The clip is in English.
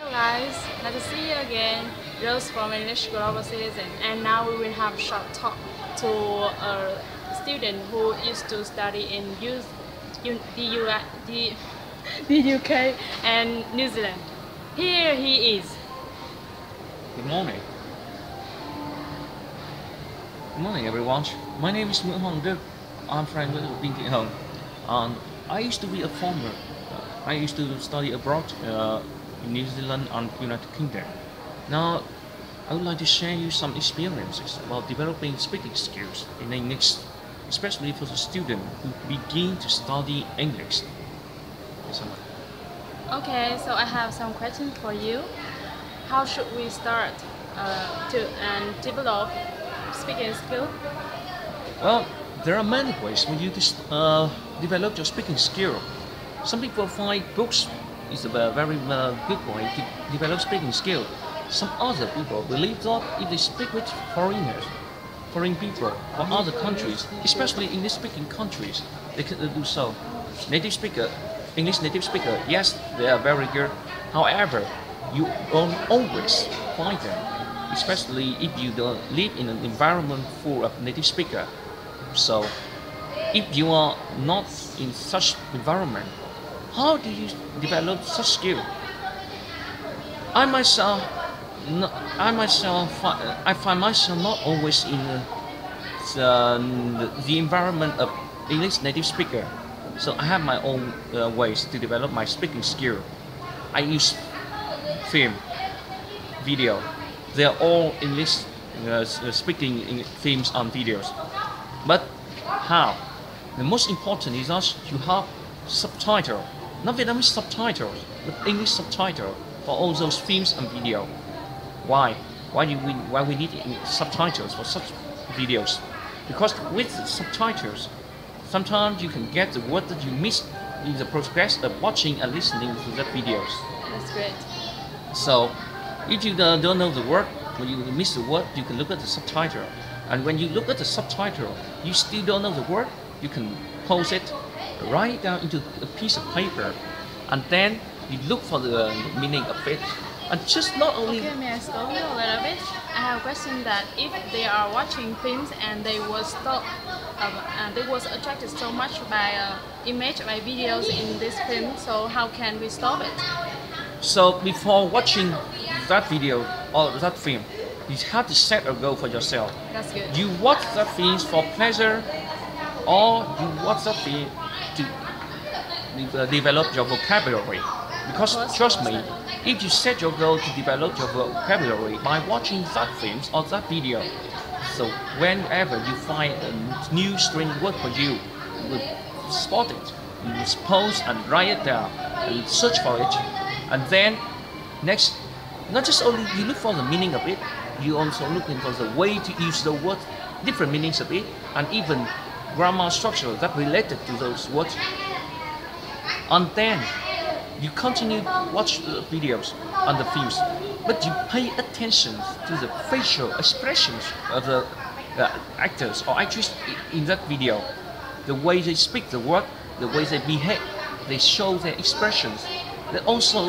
Hello guys, nice to see you again. Rose from English Global Citizen, and now we will have a short talk to a student who used to study in the UK and New Zealand. Here he is. Good morning. Good morning, everyone. My name is Nguyễn Hoàng Đức. I'm from Vinh Thị Hồng. I used to be a farmer. I used to study abroad in New Zealand and United Kingdom. Now, I would like to share you some experiences about developing speaking skills in English, especially for the student who begin to study English. Okay, so I have some questions for you. How should we start to develop speaking skill? Well, there are many ways for you to develop your speaking skill. Some people find books is a very good way to develop speaking skill. Some other people believe that if they speak with foreign people from other countries, especially English-speaking countries, they can do so. English native speaker, yes, they are very good. However, you won't always find them, especially if you don't live in an environment full of native speaker. So, if you are not in such environment, how do you develop such skill? I find myself not always in the environment of English native speaker. So I have my own ways to develop my speaking skill. I use film, video. They are all English speaking films and videos. But how? The most important is that you have subtitle, not Vietnamese subtitles, but English subtitle for all those films and video. Why? Why we need subtitles for such videos? Because with subtitles, sometimes you can get the word that you missed in the progress of watching and listening to the videos. That's great. So, if you don't know the word, when you miss the word, you can look at the subtitle. And when you look at the subtitle, you still don't know the word, you can pause it, write it down into a piece of paper, and then you look for the meaning of it. And just not only... Okay, may I stop you a little bit? I have a question that if they are watching films and they was attracted so much by image, by videos in this film, so how can we stop it? So before watching that video or that film, you have to set a goal for yourself. That's good. You watch that film for pleasure, or you watch that film to develop your vocabulary. Because trust me, if you set your goal to develop your vocabulary by watching that films or that video, so whenever you find a new strange word for you, you will spot it, you will pause and write it down, and search for it, and then next, not just only you look for the meaning of it, you also looking for the way to use the word, different meanings of it, and even grammar structure that related to those words. And then you continue to watch the videos and the films, but you pay attention to the facial expressions of the actors or actresses in that video, the way they speak the word, the way they behave, they show their expressions. They also